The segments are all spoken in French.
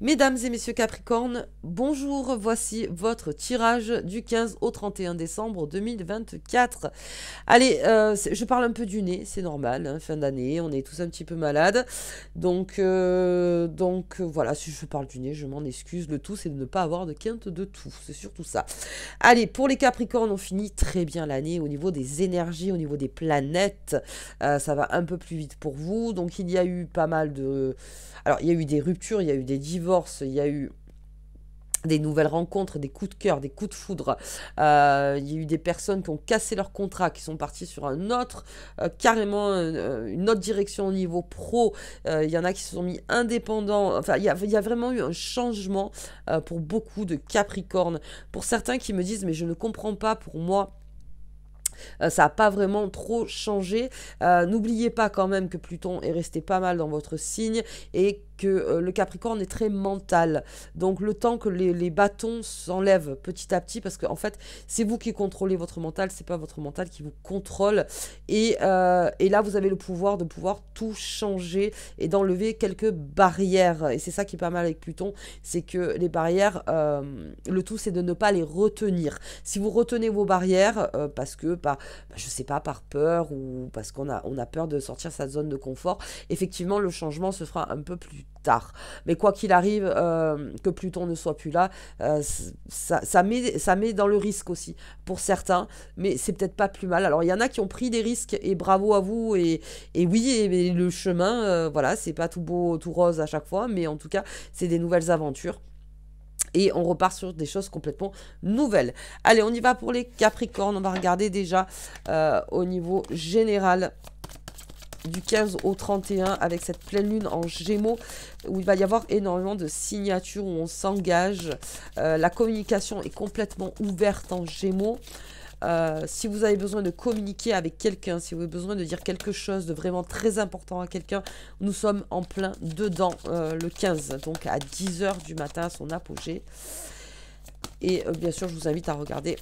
Mesdames et messieurs Capricorne, bonjour, voici votre tirage du 15 au 31 décembre 2024. Allez, je parle un peu du nez, c'est normal, hein, fin d'année, on est tous un petit peu malades. Voilà, si je parle du nez, je m'en excuse. Le tout, c'est de ne pas avoir de quinte de tout, c'est surtout ça. Allez, pour les Capricornes, on finit très bien l'année au niveau des énergies, au niveau des planètes. Ça va un peu plus vite pour vous. Donc, il y a eu pas mal de... Alors, il y a eu des ruptures, il y a eu des divorces, il y a eu des nouvelles rencontres, des coups de cœur, des coups de foudre. Il y a eu des personnes qui ont cassé leur contrat, qui sont parties sur un autre, carrément une autre direction au niveau pro. Il y en a qui se sont mis indépendants. Enfin, il y a vraiment eu un changement pour beaucoup de Capricornes. Pour certains qui me disent, mais je ne comprends pas, pour moi, ça n'a pas vraiment trop changé. N'oubliez pas quand même que Pluton est resté pas mal dans votre signe et que le Capricorne est très mental. Donc le temps que les bâtons s'enlèvent petit à petit, parce que en fait, c'est vous qui contrôlez votre mental, c'est pas votre mental qui vous contrôle. Et là, vous avez le pouvoir de pouvoir tout changer et d'enlever quelques barrières. Et c'est ça qui est pas mal avec Pluton, c'est que les barrières, le tout, c'est de ne pas les retenir. Si vous retenez vos barrières, parce que, je sais pas, par peur ou parce qu'on a peur de sortir sa zone de confort, effectivement, le changement se fera un peu plus tard. Mais quoi qu'il arrive, que Pluton ne soit plus là, ça met dans le risque aussi pour certains, mais c'est peut-être pas plus mal. Alors il y en a qui ont pris des risques et bravo à vous et oui, et le chemin, voilà, c'est pas tout beau, tout rose à chaque fois, mais en tout cas, c'est des nouvelles aventures. Et on repart sur des choses complètement nouvelles. Allez, on y va pour les Capricornes. On va regarder déjà au niveau général du 15 au 31 avec cette pleine lune en Gémeaux où il va y avoir énormément de signatures où on s'engage. La communication est complètement ouverte en Gémeaux. Si vous avez besoin de communiquer avec quelqu'un, si vous avez besoin de dire quelque chose de vraiment très important à quelqu'un, nous sommes en plein dedans le 15, donc à 10h du matin à son apogée. Et bien sûr, je vous invite à regarder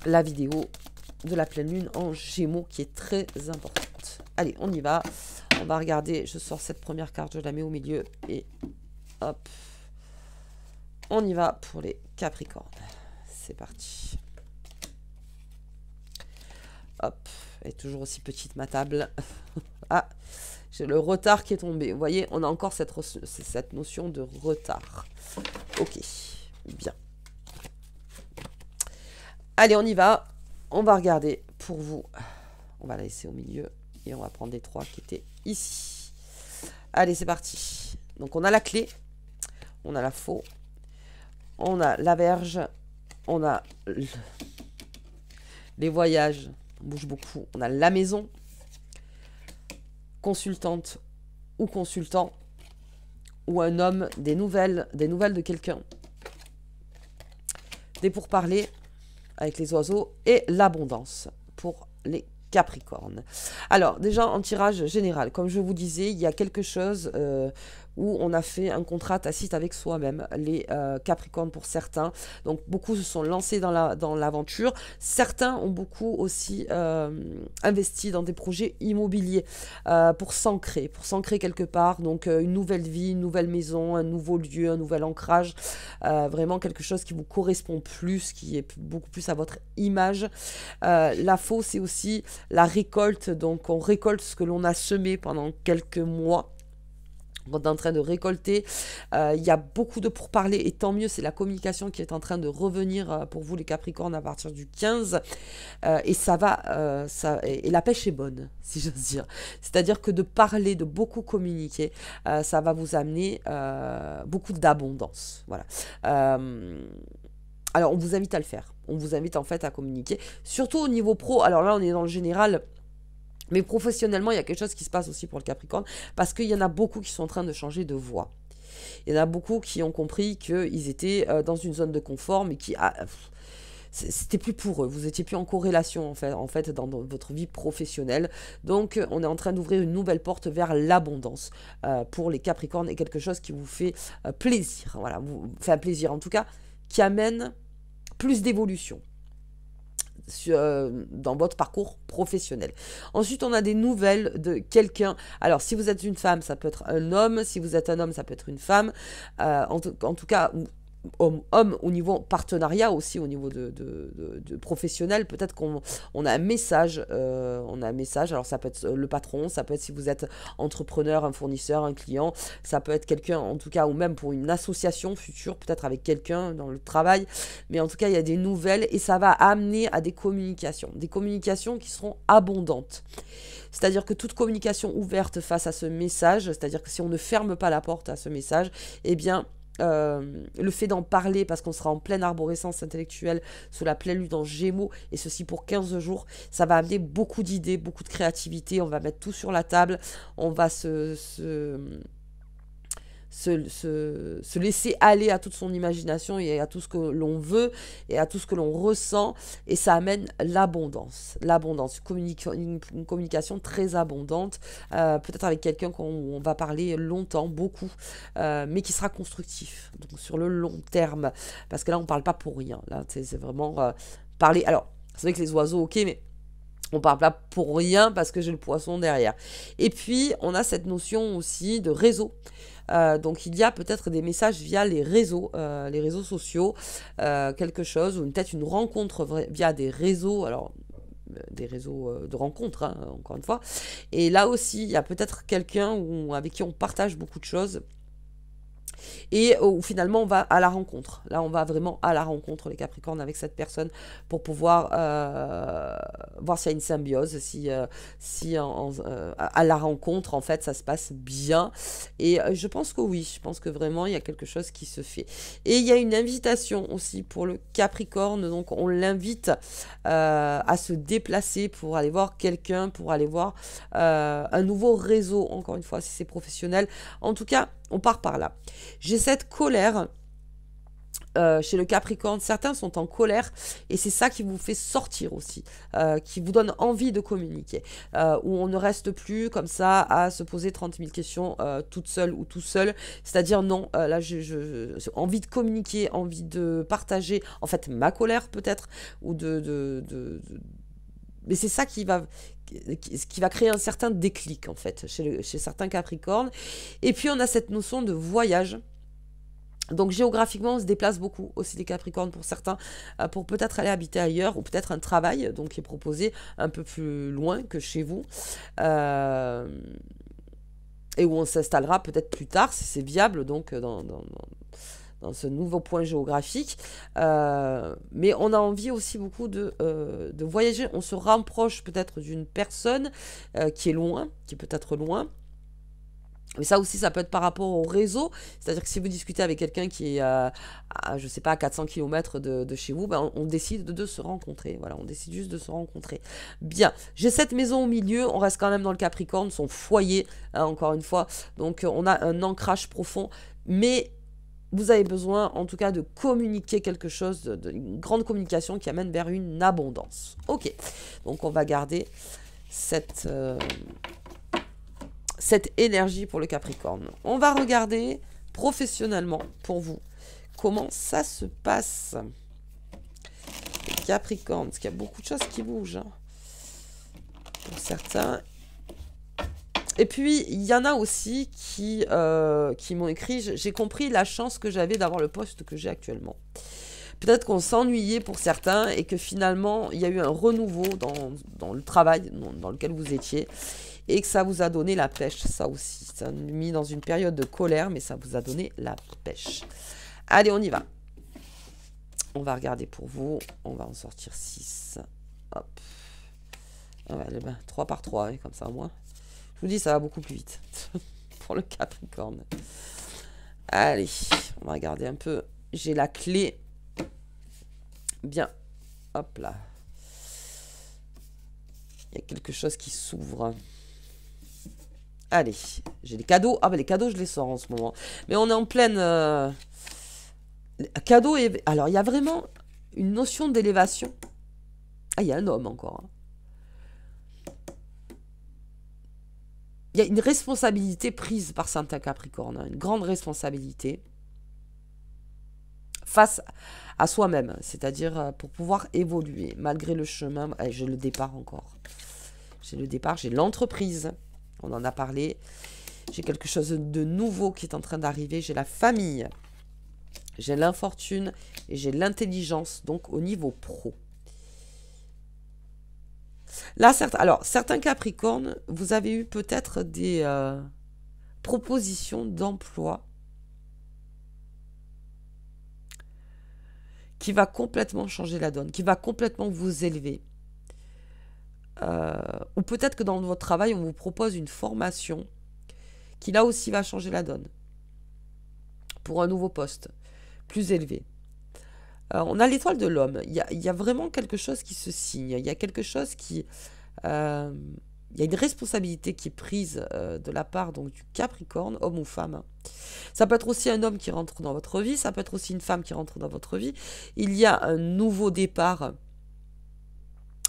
la vidéo de la pleine lune en Gémeaux qui est très importante. Allez, on y va. On va regarder, je sors cette première carte, je la mets au milieu et hop. On y va pour les Capricornes. C'est parti. Hop, elle est toujours aussi petite ma table. Ah, j'ai le retard qui est tombé. Vous voyez, on a encore cette notion de retard. Ok, bien. Allez, on y va. On va regarder pour vous. On va la laisser au milieu et on va prendre les trois qui étaient ici. Allez, c'est parti. Donc, on a la clé, on a la faux, on a la verge, on a les voyages. On bouge beaucoup. On a la maison, consultante ou consultant, ou un homme, des nouvelles de quelqu'un, des pourparlers avec les oiseaux et l'abondance pour les Capricornes. Alors, déjà en tirage général, comme je vous disais, il y a quelque chose où on a fait un contrat tacite avec soi-même, les Capricornes pour certains. Donc, beaucoup se sont lancés dans l'aventure. Certains ont beaucoup aussi investi dans des projets immobiliers pour s'ancrer quelque part. Donc, une nouvelle vie, une nouvelle maison, un nouveau lieu, un nouvel ancrage. Vraiment quelque chose qui vous correspond plus, qui est beaucoup plus à votre image. La faux, c'est aussi la récolte. Donc, on récolte ce que l'on a semé pendant quelques mois. On est en train de récolter, il y a beaucoup de pourparlers et tant mieux, c'est la communication qui est en train de revenir pour vous les Capricornes à partir du 15 et ça va, et la pêche est bonne si j'ose dire, c'est-à-dire que de parler, de beaucoup communiquer, ça va vous amener beaucoup d'abondance, voilà. Alors on vous invite à le faire, on vous invite en fait à communiquer, surtout au niveau pro, alors là on est dans le général. Mais professionnellement, il y a quelque chose qui se passe aussi pour le Capricorne, parce qu'il y en a beaucoup qui sont en train de changer de voie. Il y en a beaucoup qui ont compris qu'ils étaient dans une zone de confort, mais qui... c'était plus pour eux, vous n'étiez plus en corrélation en fait dans votre vie professionnelle. Donc on est en train d'ouvrir une nouvelle porte vers l'abondance pour les Capricornes, et quelque chose qui vous fait plaisir, voilà, enfin plaisir en tout cas, qui amène plus d'évolution. dans votre parcours professionnel. Ensuite, on a des nouvelles de quelqu'un. Alors, si vous êtes une femme, ça peut être un homme. Si vous êtes un homme, ça peut être une femme. En tout cas, homme au niveau partenariat aussi, au niveau de professionnel, peut-être qu'on a un message, alors ça peut être le patron, ça peut être si vous êtes entrepreneur, un fournisseur, un client, ça peut être quelqu'un en tout cas, ou même pour une association future, peut-être avec quelqu'un dans le travail, mais en tout cas il y a des nouvelles et ça va amener à des communications qui seront abondantes. C'est-à-dire que toute communication ouverte face à ce message, c'est-à-dire que si on ne ferme pas la porte à ce message, eh bien le fait d'en parler parce qu'on sera en pleine arborescence intellectuelle sous la pleine lune en Gémeaux et ceci pour 15 jours, ça va amener beaucoup d'idées, beaucoup de créativité, on va mettre tout sur la table, on va se laisser aller à toute son imagination et à tout ce que l'on veut et à tout ce que l'on ressent et ça amène l'abondance, une communication très abondante, peut-être avec quelqu'un qu'on va parler longtemps, beaucoup, mais qui sera constructif, donc sur le long terme, parce que là on parle pas pour rien, là c'est vraiment parler, alors c'est vrai que les oiseaux ok, mais on parle pas pour rien parce que j'ai le poisson derrière. Et puis, on a cette notion aussi de réseau. Donc, il y a peut-être des messages via les réseaux sociaux, quelque chose, ou peut-être une rencontre via des réseaux, alors des réseaux de rencontres, hein, encore une fois. Et là aussi, il y a peut-être quelqu'un avec qui on partage beaucoup de choses. Et où finalement on va à la rencontre. Là on va vraiment à la rencontre les Capricornes avec cette personne pour pouvoir voir s'il y a une symbiose, si à la rencontre en fait ça se passe bien. Et je pense que oui, je pense que vraiment il y a quelque chose qui se fait. Et il y a une invitation aussi pour le Capricorne, donc on l'invite à se déplacer pour aller voir quelqu'un, pour aller voir un nouveau réseau, encore une fois si c'est professionnel. En tout cas, on part par là. J'ai cette colère chez le Capricorne. Certains sont en colère et c'est ça qui vous fait sortir aussi, qui vous donne envie de communiquer, où on ne reste plus comme ça à se poser 30 000 questions toute seule ou tout seul. C'est-à-dire non, là j'ai envie de communiquer, envie de partager en fait ma colère peut-être, ou mais c'est ça qui va créer un certain déclic en fait chez certains Capricornes. Et puis on a cette notion de voyage. Donc géographiquement, on se déplace beaucoup aussi les Capricornes pour certains, pour peut-être aller habiter ailleurs ou peut-être un travail donc qui est proposé un peu plus loin que chez vous. Et où on s'installera peut-être plus tard si c'est viable donc dans ce nouveau point géographique. Mais on a envie aussi beaucoup de voyager. On se rapproche peut-être d'une personne qui est loin, qui peut être loin. Mais ça aussi, ça peut être par rapport au réseau. C'est-à-dire que si vous discutez avec quelqu'un qui est, je sais pas, à 400 km de chez vous, ben on décide de se rencontrer. Voilà, on décide juste de se rencontrer. Bien, j'ai cette maison au milieu. On reste quand même dans le Capricorne, son foyer, hein, encore une fois. Donc, on a un ancrage profond. Mais vous avez besoin, en tout cas, de communiquer quelque chose, une grande communication qui amène vers une abondance. Ok, donc on va garder cette énergie pour le Capricorne. On va regarder professionnellement pour vous comment ça se passe. Capricorne, parce qu'il y a beaucoup de choses qui bougent hein, pour certains. Et puis, il y en a aussi qui m'ont écrit, j'ai compris la chance que j'avais d'avoir le poste que j'ai actuellement. Peut-être qu'on s'ennuyait pour certains et que finalement, il y a eu un renouveau dans le travail dans lequel vous étiez et que ça vous a donné la pêche, ça aussi. Ça a mis dans une période de colère, mais ça vous a donné la pêche. Allez, on y va. On va regarder pour vous. On va en sortir 6. Hop. Ah ouais, 3 par 3, hein, comme ça au moins. Je vous dis, ça va beaucoup plus vite pour le Capricorne. Allez, on va regarder un peu. J'ai la clé. Bien. Hop là. Il y a quelque chose qui s'ouvre. Allez, j'ai les cadeaux. Ah ben les cadeaux, je les sors en ce moment. Mais on est en pleine... Cadeaux et... Alors, il y a vraiment une notion d'élévation. Ah, il y a un homme encore. Hein. Il y a une responsabilité prise par certains Capricornes. Hein, une grande responsabilité. face à soi-même, c'est-à-dire pour pouvoir évoluer malgré le chemin. J'ai le départ encore. J'ai le départ, j'ai l'entreprise, on en a parlé. J'ai quelque chose de nouveau qui est en train d'arriver. J'ai la famille, j'ai l'infortune et j'ai l'intelligence, donc au niveau pro. Là, certains Capricornes, vous avez eu peut-être des propositions d'emploi qui va complètement changer la donne, qui va complètement vous élever. Ou peut-être que dans votre travail, on vous propose une formation qui là aussi va changer la donne pour un nouveau poste plus élevé. On a l'étoile de l'homme. Il y a vraiment quelque chose qui se signe. Il y a quelque chose qui... il y a une responsabilité qui est prise de la part donc, du Capricorne, homme ou femme. Ça peut être aussi un homme qui rentre dans votre vie, ça peut être aussi une femme qui rentre dans votre vie. Il y a un nouveau départ.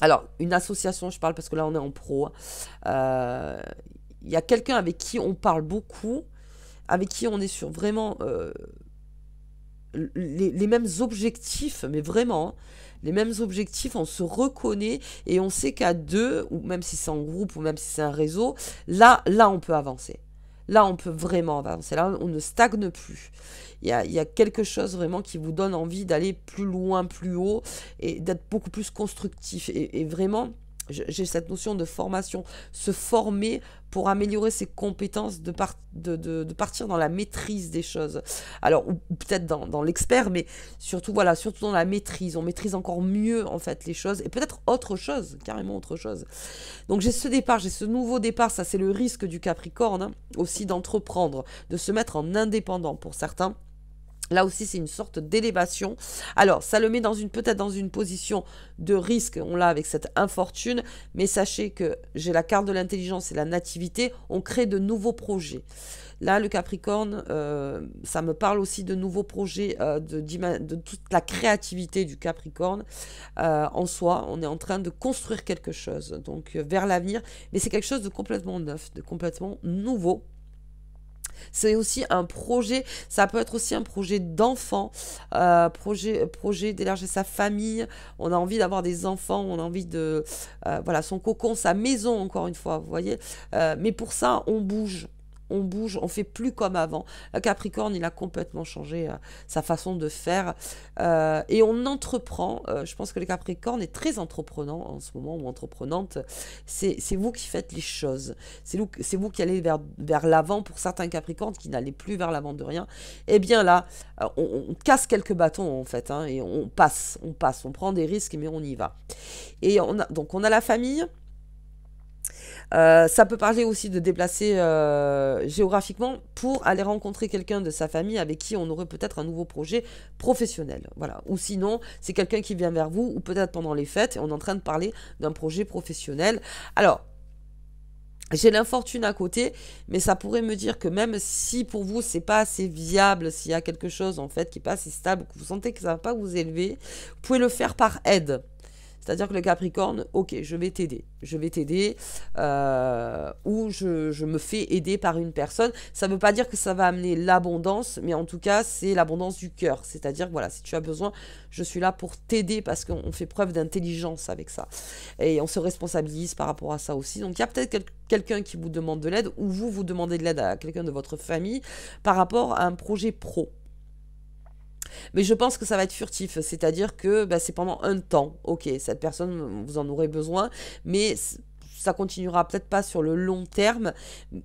Alors, une association, je parle parce que là on est en pro. Il y a quelqu'un avec qui on parle beaucoup, avec qui on est sur vraiment les mêmes objectifs, mais vraiment, les mêmes objectifs, on se reconnaît et on sait qu'à deux, ou même si c'est en groupe, ou même si c'est un réseau, là on peut avancer. Là, on peut vraiment avancer. Là, on ne stagne plus. Il y a quelque chose vraiment qui vous donne envie d'aller plus loin, plus haut et d'être beaucoup plus constructif. Et vraiment, j'ai cette notion de formation, se former pour améliorer ses compétences, de partir dans la maîtrise des choses. Alors, ou peut-être dans l'expert, mais surtout, voilà, surtout dans la maîtrise. On maîtrise encore mieux, en fait, les choses, et peut-être autre chose, carrément autre chose. Donc, j'ai ce départ, j'ai ce nouveau départ, ça c'est le risque du Capricorne, hein, aussi d'entreprendre, de se mettre en indépendant pour certains. Là aussi, c'est une sorte d'élévation. Alors, ça le met peut-être dans une position de risque, on l'a avec cette infortune, mais sachez que j'ai la carte de l'intelligence et la nativité, on crée de nouveaux projets. Là, le Capricorne, ça me parle aussi de nouveaux projets, de toute la créativité du Capricorne. En soi, on est en train de construire quelque chose, donc vers l'avenir, mais c'est quelque chose de complètement neuf, de complètement nouveau. C'est aussi un projet, ça peut être aussi un projet d'enfant, projet d'élargir sa famille, on a envie d'avoir des enfants, on a envie de, voilà, son cocon, sa maison encore une fois, vous voyez. Mais pour ça, on bouge, on fait plus comme avant. Le Capricorne, il a complètement changé sa façon de faire et on entreprend. Je pense que le Capricorne est très entreprenant en ce moment, ou entreprenante. C'est vous qui faites les choses. C'est vous qui allez vers l'avant. Pour certains Capricornes qui n'allaient plus vers l'avant de rien, eh bien là, on casse quelques bâtons en fait, hein, et on passe, on prend des risques, mais on y va. Et donc on a la famille. Ça peut parler aussi de déplacer géographiquement pour aller rencontrer quelqu'un de sa famille avec qui on aurait peut-être un nouveau projet professionnel. Voilà. Ou sinon, c'est quelqu'un qui vient vers vous, ou peut-être pendant les fêtes, et on est en train de parler d'un projet professionnel. Alors, j'ai l'infortune à côté, mais ça pourrait me dire que même si pour vous c'est pas assez viable, s'il y a quelque chose en fait qui est pas assez stable, que vous sentez que ça va pas vous élever, vous pouvez le faire par aide. C'est-à-dire que le Capricorne, ok, je vais t'aider, ou je me fais aider par une personne. Ça ne veut pas dire que ça va amener l'abondance, mais en tout cas, c'est l'abondance du cœur. C'est-à-dire, voilà, si tu as besoin, je suis là pour t'aider parce qu'on fait preuve d'intelligence avec ça. Et on se responsabilise par rapport à ça aussi. Donc, il y a peut-être quelqu'un qui vous demande de l'aide, ou vous demandez de l'aide à quelqu'un de votre famille par rapport à un projet pro. Mais je pense que ça va être furtif, c'est-à-dire que c'est pendant un temps. Ok, cette personne, vous en aurez besoin, mais ça continuera peut-être pas sur le long terme,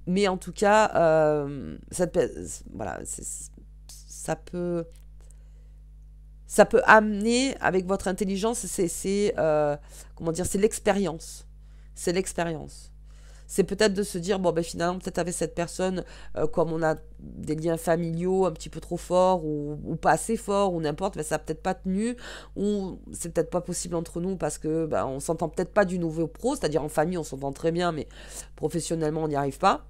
mais en tout cas, voilà, ça peut amener avec votre intelligence, comment dire, c'est l'expérience. C'est l'expérience. C'est peut-être de se dire, bon, finalement, peut-être avec cette personne, comme on a des liens familiaux un petit peu trop forts, ou pas assez forts, ou n'importe, ça n'a peut-être pas tenu, ou c'est peut-être pas possible entre nous parce que on s'entend peut-être pas du nouveau pro, c'est-à-dire en famille, on s'entend très bien, mais professionnellement, on n'y arrive pas.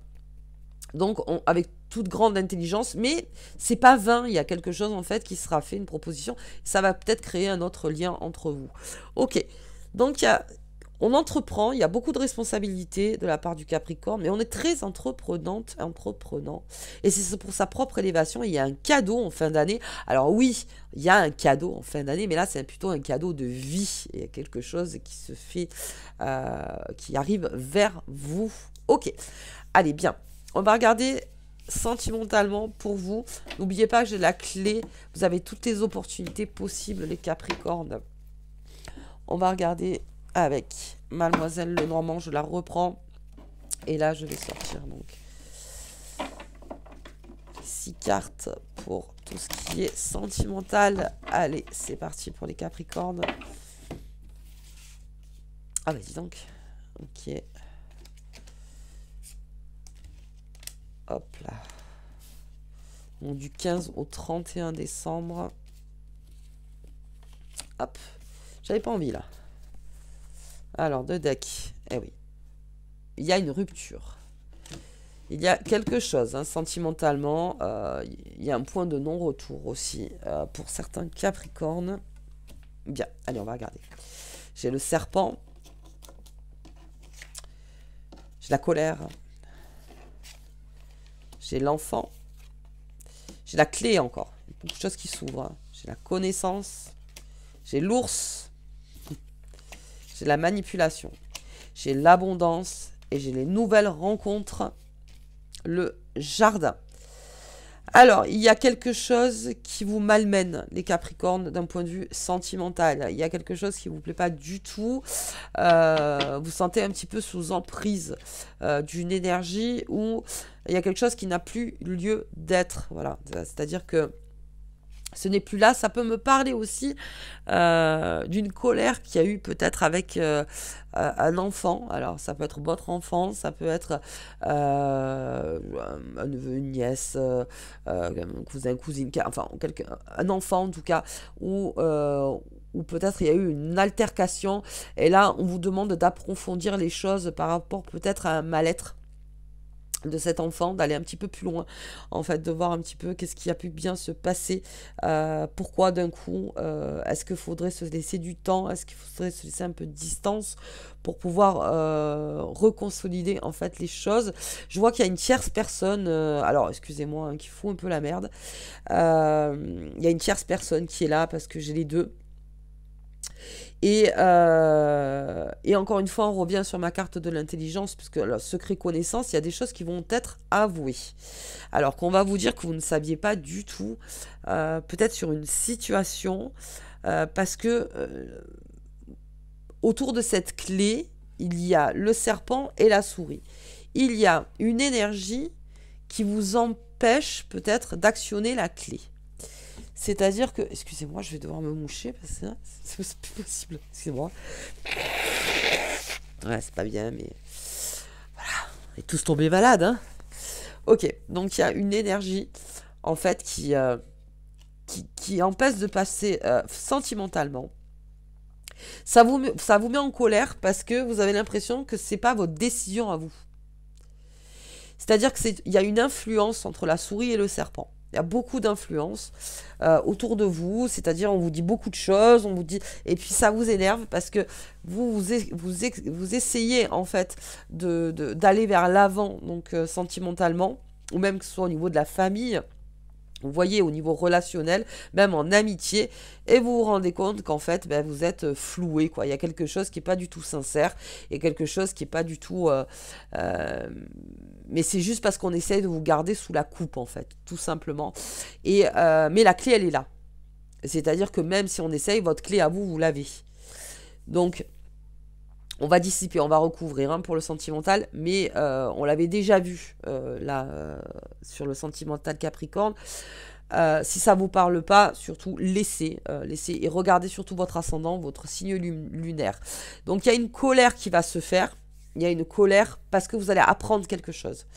Donc, avec toute grande intelligence, mais c'est pas vain, il y a quelque chose, en fait, qui sera fait, une proposition, ça va peut-être créer un autre lien entre vous. Ok, donc il y a... On entreprend, il y a beaucoup de responsabilités de la part du Capricorne, mais on est très entreprenant. Et c'est pour sa propre élévation. Il y a un cadeau en fin d'année. Alors oui, il y a un cadeau en fin d'année, mais là, c'est plutôt un cadeau de vie. Il y a quelque chose qui se fait, qui arrive vers vous. Ok, allez, bien. On va regarder sentimentalement pour vous. N'oubliez pas que j'ai la clé. Vous avez toutes les opportunités possibles, les Capricornes. On va regarder avec Mademoiselle Lenormand, je la reprends. Et là, je vais sortir donc 6 cartes pour tout ce qui est sentimental. Allez, c'est parti pour les Capricornes. Ah bah dis donc. Ok. Hop là. Donc du 15 au 31 décembre. Hop. J'avais pas envie là. Alors, deux decks. Eh oui. Il y a une rupture. Il y a quelque chose, hein, sentimentalement. Il y a un point de non-retour aussi pour certains Capricornes. Bien, allez, on va regarder. J'ai le serpent. J'ai la colère. J'ai l'enfant. J'ai la clé encore. Il y a beaucoup de choses qui s'ouvrent. Hein. J'ai la connaissance. J'ai l'ours. J'ai la manipulation, j'ai l'abondance et j'ai les nouvelles rencontres, le jardin. Alors, il y a quelque chose qui vous malmène, les Capricornes, d'un point de vue sentimental. Il y a quelque chose qui ne vous plaît pas du tout. Vous sentez un petit peu sous emprise d'une énergie où il y a quelque chose qui n'a plus lieu d'être. Voilà, c'est-à-dire que ce n'est plus là. Ça peut me parler aussi d'une colère qu'il y a eu peut-être avec un enfant. Alors, ça peut être votre enfant, ça peut être un neveu, une nièce, un cousin, cousine, enfin, un enfant en tout cas, ou peut-être il y a eu une altercation. Et là, on vous demande d'approfondir les choses par rapport peut-être à un mal-être de cet enfant, d'aller un petit peu plus loin, en fait, de voir un petit peu qu'est-ce qui a pu bien se passer, pourquoi d'un coup, est-ce qu'il faudrait se laisser du temps, est-ce qu'il faudrait se laisser un peu de distance pour pouvoir reconsolider, en fait, les choses. Je vois qu'il y a une tierce personne, alors, excusez-moi, hein, qui fout un peu la merde, il y a une tierce personne qui est là, parce que j'ai les deux. Et encore une fois, on revient sur ma carte de l'intelligence, puisque le secret connaissance, il y a des choses qui vont être avouées. Alors qu'on va vous dire que vous ne saviez pas du tout, peut-être sur une situation, parce que autour de cette clé, il y a le serpent et la souris. Il y a une énergie qui vous empêche peut-être d'actionner la clé. C'est-à-dire que, excusez-moi, je vais devoir me moucher parce que c'est plus possible. Excusez-moi. Ouais, c'est pas bien, mais voilà, on est tous tombés malades, hein. Ok, donc il y a une énergie en fait qui empêche de passer sentimentalement. Ça vous met en colère parce que vous avez l'impression que c'est pas votre décision à vous. C'est-à-dire qu'il y a une influence entre la souris et le serpent. Il y a beaucoup d'influence autour de vous, c'est-à-dire on vous dit beaucoup de choses, on vous dit, et puis ça vous énerve parce que vous essayez en fait d'aller vers l'avant, donc sentimentalement, ou même que ce soit au niveau de la famille. Vous voyez, au niveau relationnel, même en amitié, et vous vous rendez compte qu'en fait, ben, vous êtes floué, quoi. Il y a quelque chose qui n'est pas du tout sincère, il y a quelque chose qui n'est pas du tout... mais c'est juste parce qu'on essaye de vous garder sous la coupe, en fait, tout simplement. Mais la clé, elle est là. C'est-à-dire que même si on essaye, votre clé à vous, vous l'avez. Donc... on va dissiper, on va recouvrir hein, pour le sentimental, mais on l'avait déjà vu là sur le sentimental Capricorne. Si ça ne vous parle pas, surtout laissez et regardez surtout votre ascendant, votre signe lunaire. Donc il y a une colère qui va se faire, il y a une colère parce que vous allez apprendre quelque chose.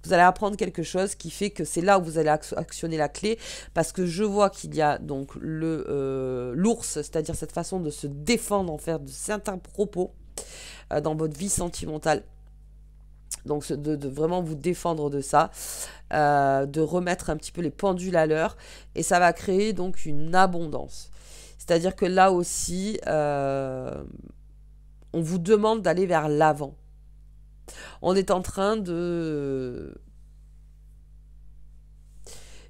Vous allez apprendre quelque chose qui fait que c'est là où vous allez actionner la clé, parce que je vois qu'il y a donc l'ours, c'est-à-dire cette façon de se défendre en fait de certains propos dans votre vie sentimentale. Donc de vraiment vous défendre de ça, de remettre un petit peu les pendules à l'heure, et ça va créer donc une abondance. C'est-à-dire que là aussi, On vous demande d'aller vers l'avant. On est en train de...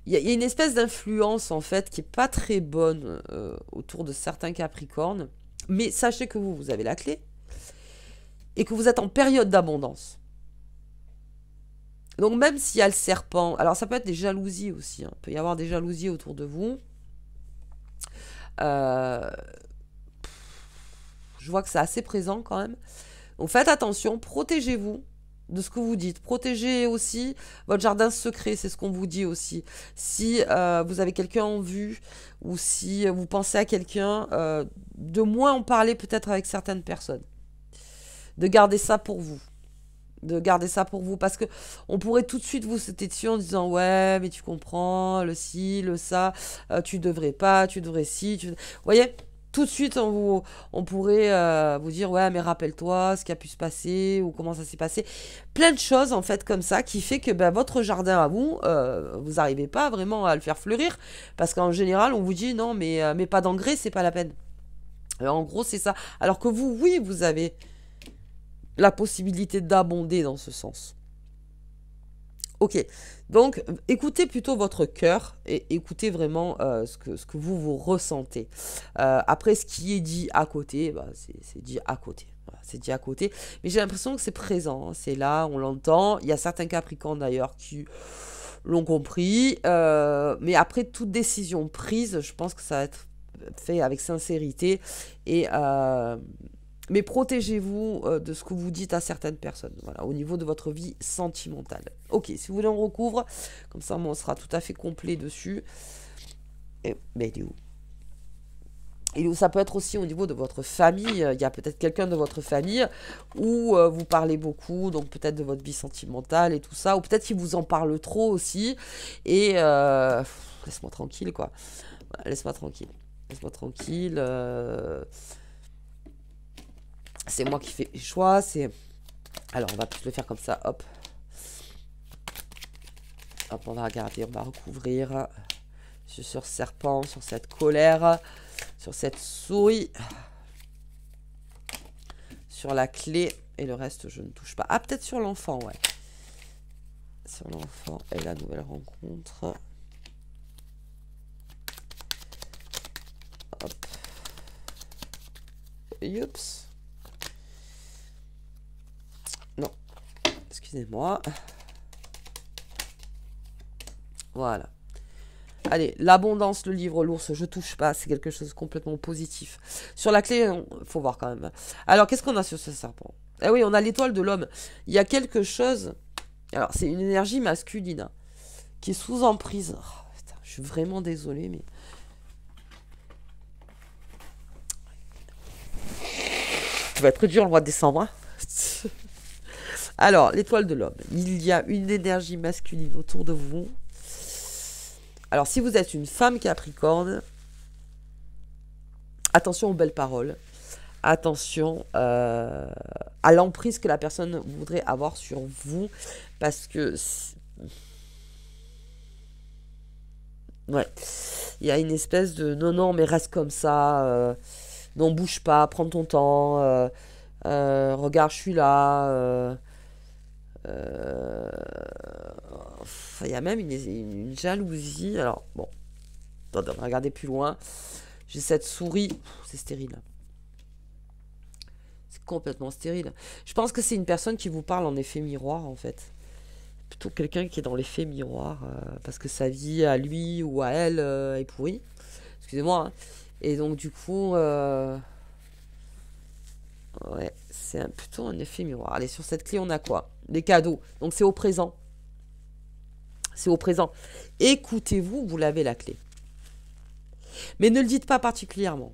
Il y a une espèce d'influence, en fait, qui n'est pas très bonne autour de certains Capricornes. Mais sachez que vous avez la clé et que vous êtes en période d'abondance. Donc même s'il y a le serpent, alors ça peut être des jalousies aussi, hein. Il peut y avoir des jalousies autour de vous. Je vois que c'est assez présent quand même. Donc faites attention, protégez-vous de ce que vous dites. Protégez aussi votre jardin secret, c'est ce qu'on vous dit aussi. Si vous avez quelqu'un en vue ou si vous pensez à quelqu'un, de moins en parler peut-être avec certaines personnes. De garder ça pour vous. De garder ça pour vous, parce que on pourrait tout de suite vous sauter dessus en disant ouais mais tu comprends, le ci, le ça, tu devrais pas, tu devrais si, vous voyez, tout de suite on pourrait vous dire ouais mais rappelle-toi ce qui a pu se passer ou comment ça s'est passé, plein de choses en fait comme ça qui fait que votre jardin à vous, vous n'arrivez pas vraiment à le faire fleurir, parce qu'en général on vous dit non mais pas d'engrais, c'est pas la peine. Alors, en gros c'est ça, alors que vous, oui, vous avez la possibilité d'abonder dans ce sens. Ok, donc écoutez plutôt votre cœur et écoutez vraiment ce que vous ressentez. Après, ce qui est dit à côté, c'est dit à côté. Voilà, c'est dit à côté, mais j'ai l'impression que c'est présent, hein, c'est là, on l'entend. Il y a certains Capricornes d'ailleurs qui l'ont compris, mais après toute décision prise, je pense que ça va être fait avec sincérité et mais protégez-vous de ce que vous dites à certaines personnes, voilà, au niveau de votre vie sentimentale. Ok, si vous voulez on recouvre, comme ça on sera tout à fait complet dessus. Et, mais il est où? Et ça peut être aussi au niveau de votre famille, il y a peut-être quelqu'un de votre famille où vous parlez beaucoup, donc peut-être de votre vie sentimentale et tout ça, ou peut-être qu'il vous en parle trop aussi, et laisse-moi tranquille quoi, voilà, laisse-moi tranquille, c'est moi qui fais les choix, c'est... Alors, on va plus le faire comme ça, hop. Hop, on va regarder, on va recouvrir sur ce serpent, sur cette colère, sur cette souris, sur la clé, et le reste, je ne touche pas. Ah, peut-être sur l'enfant, ouais. Sur l'enfant et la nouvelle rencontre. Hop. Youps. Non, excusez-moi. Voilà. Allez, l'abondance, le livre, l'ours, je touche pas. C'est quelque chose de complètement positif. Sur la clé, il faut voir quand même. Alors, qu'est-ce qu'on a sur ce serpent? Ah oui, on a l'étoile de l'homme. Il y a quelque chose... Alors, c'est une énergie masculine hein, qui est sous emprise. Oh, putain, je suis vraiment désolée, mais... Ça va être dur le mois de décembre. Hein. Alors, l'étoile de l'homme. Il y a une énergie masculine autour de vous. Alors, si vous êtes une femme Capricorne, attention aux belles paroles. Attention à l'emprise que la personne voudrait avoir sur vous. Parce que... Ouais. Il y a une espèce de... Non, mais reste comme ça. Non, bouge pas. Prends ton temps. Regarde, je suis là. Il y a même une jalousie. Alors, bon. Attendez, on va regarder plus loin. J'ai cette souris. C'est stérile. C'est complètement stérile. Je pense que c'est une personne qui vous parle en effet miroir, en fait. Plutôt quelqu'un qui est dans l'effet miroir. Parce que sa vie à lui ou à elle est pourrie. Excusez-moi. Hein. Et donc, du coup... Ouais, c'est plutôt un effet miroir. Allez, sur cette clé, on a quoi? Des cadeaux. Donc, c'est au présent. C'est au présent. Écoutez-vous, vous l'avez la clé. Mais ne le dites pas particulièrement.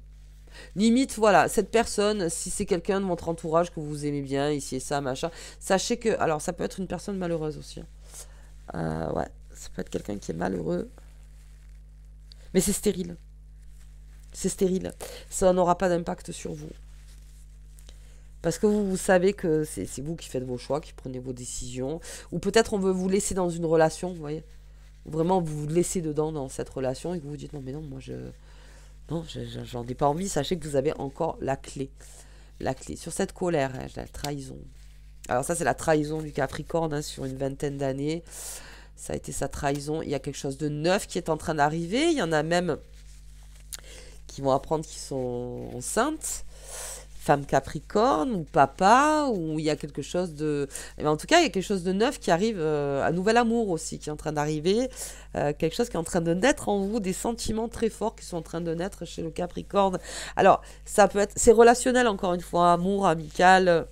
Limite, voilà, cette personne, si c'est quelqu'un de votre entourage que vous aimez bien, ici et ça, machin, sachez que... Alors, ça peut être une personne malheureuse aussi. Ouais, ça peut être quelqu'un qui est malheureux. Mais c'est stérile. C'est stérile. Ça n'aura pas d'impact sur vous. Parce que vous savez que c'est vous qui faites vos choix, qui prenez vos décisions. Ou peut-être on veut vous laisser dans une relation, vous voyez. Vraiment, vous vous laissez dedans dans cette relation et que vous vous dites non, mais non, moi, j'en ai pas envie. Sachez que vous avez encore la clé. la clé. Sur cette colère, hein, la trahison. Alors ça, c'est la trahison du Capricorne hein, sur une vingtaine d'années. Ça a été sa trahison. Il y a quelque chose de neuf qui est en train d'arriver. Il y en a même qui vont apprendre qu'ils sont enceintes. Femme Capricorne ou papa, ou il y a quelque chose de... Mais en tout cas, il y a quelque chose de neuf qui arrive, un nouvel amour aussi qui est en train d'arriver, quelque chose qui est en train de naître en vous, des sentiments très forts qui sont en train de naître chez le Capricorne. Alors, ça peut être... C'est relationnel encore une fois, amour, amical...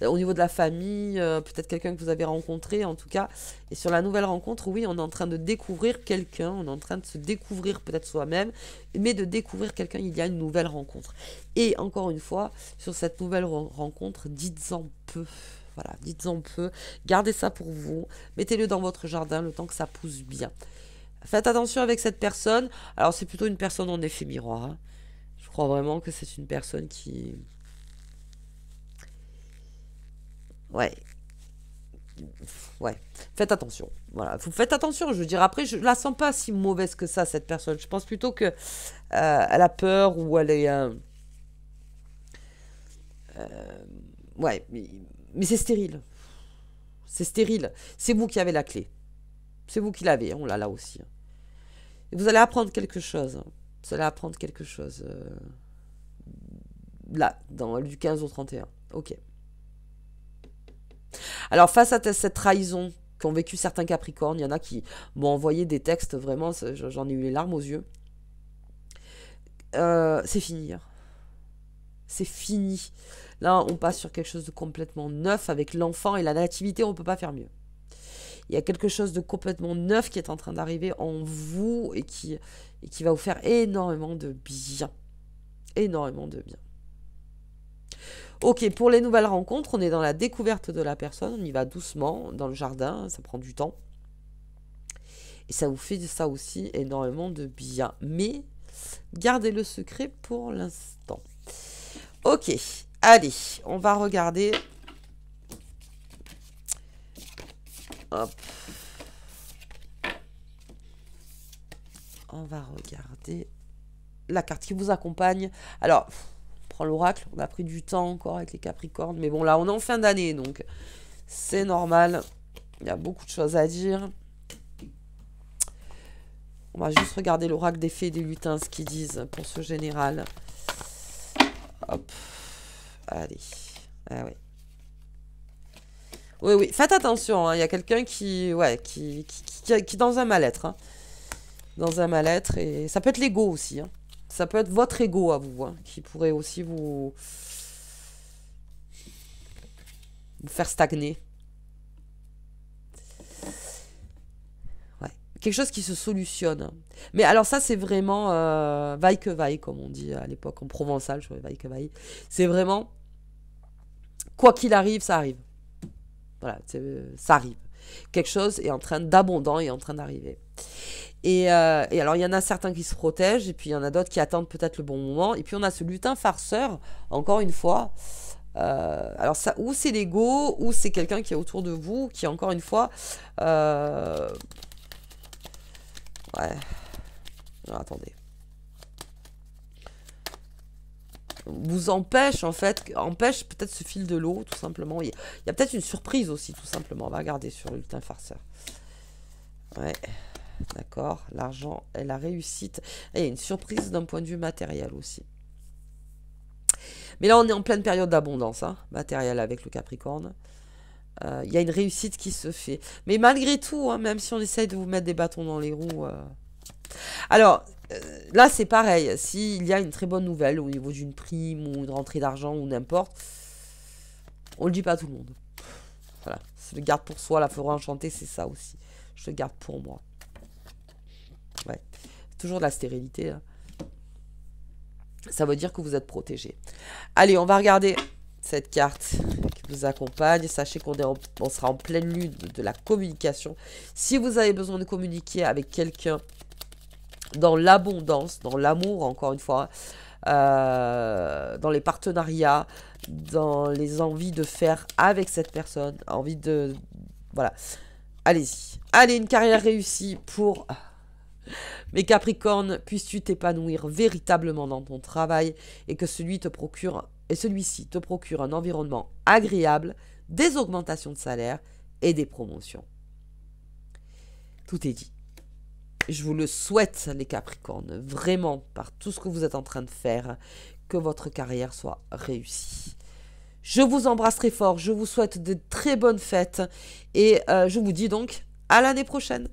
Au niveau de la famille, peut-être quelqu'un que vous avez rencontré en tout cas. Et sur la nouvelle rencontre, oui, on est en train de découvrir quelqu'un, on est en train de se découvrir peut-être soi-même, mais de découvrir quelqu'un, il y a une nouvelle rencontre. Et encore une fois, sur cette nouvelle rencontre, dites-en peu. Voilà, dites-en peu, gardez ça pour vous, mettez-le dans votre jardin le temps que ça pousse bien. Faites attention avec cette personne. Alors c'est plutôt une personne en effet miroir. Hein. Je crois vraiment que c'est une personne qui... Ouais, ouais, faites attention. Voilà, vous faites attention. Je veux dire, après, je la sens pas si mauvaise que ça, cette personne. Je pense plutôt que elle a peur ou elle est. Ouais, mais c'est stérile. C'est stérile. C'est vous qui avez la clé. C'est vous qui l'avez. On l'a là aussi. Et vous allez apprendre quelque chose. Hein. Vous allez apprendre quelque chose. Là, du 15 au 31. Ok. Alors, face à cette trahison qu'ont vécu certains Capricornes, il y en a qui m'ont envoyé des textes, vraiment, j'en ai eu les larmes aux yeux. C'est fini. Hein. C'est fini. Là, on passe sur quelque chose de complètement neuf avec l'enfant et la nativité, on ne peut pas faire mieux. Il y a quelque chose de complètement neuf qui est en train d'arriver en vous et qui va vous faire énormément de bien. Énormément de bien. Ok, pour les nouvelles rencontres, on est dans la découverte de la personne, on y va doucement dans le jardin, ça prend du temps. Et ça vous fait ça aussi énormément de bien. Mais gardez le secret pour l'instant. Ok, allez, on va regarder. Hop. On va regarder la carte qui vous accompagne. Alors... l'oracle, on a pris du temps encore avec les Capricornes, mais bon là on est en fin d'année donc c'est normal, il y a beaucoup de choses à dire. On va juste regarder l'oracle des fées et des lutins, ce qu'ils disent pour ce général. Hop, allez, ah oui. Oui, oui, faites attention, hein. Il y a quelqu'un qui est dans un mal-être, hein. Dans un mal-être, et ça peut être l'ego aussi, hein. Ça peut être votre ego à vous, hein, qui pourrait aussi vous faire stagner. Ouais. Quelque chose qui se solutionne. Mais alors ça, c'est vraiment vaille que vaille, comme on dit à l'époque en provençal, je vois vaille que vaille. C'est vraiment, quoi qu'il arrive, ça arrive. Voilà, ça arrive. Quelque chose est en train d'abondant et en train d'arriver. Et alors, il y en a certains qui se protègent, et puis il y en a d'autres qui attendent peut-être le bon moment. Et puis, on a ce lutin farceur, encore une fois. Alors, ça, ou c'est l'ego, ou c'est quelqu'un qui est autour de vous, qui, encore une fois... ouais. Alors, attendez. Vous empêche, en fait, empêche peut-être ce fil de l'eau, tout simplement. Il y a peut-être une surprise aussi, tout simplement. On va regarder sur le lutin farceur. Ouais. D'accord, l'argent et la réussite. Et il y a une surprise d'un point de vue matériel aussi. Mais là, on est en pleine période d'abondance, hein, matérielle avec le Capricorne. Il y a une réussite qui se fait. Mais malgré tout, hein, même si on essaye de vous mettre des bâtons dans les roues... Alors, là, c'est pareil. S'il y a une très bonne nouvelle au niveau d'une prime ou une rentrée d'argent ou n'importe, on le dit pas à tout le monde. Voilà, c'est le garde pour soi, la forêt enchantée, c'est ça aussi. Je le garde pour moi. Ouais, toujours de la stérilité. Hein. Ça veut dire que vous êtes protégé. Allez, on va regarder cette carte qui vous accompagne. Sachez qu'on sera en pleine lune de la communication. Si vous avez besoin de communiquer avec quelqu'un dans l'abondance, dans l'amour, encore une fois, dans les partenariats, dans les envies de faire avec cette personne, envie de... Voilà, allez-y. Allez, une carrière réussie pour... Mais Capricorne, puisses-tu t'épanouir véritablement dans ton travail et que celui te procure Et celui-ci te procure un environnement agréable, des augmentations de salaire et des promotions. Tout est dit. Je vous le souhaite, les Capricornes, vraiment, par tout ce que vous êtes en train de faire, que votre carrière soit réussie. Je vous embrasse très fort, je vous souhaite de très bonnes fêtes et je vous dis donc à l'année prochaine.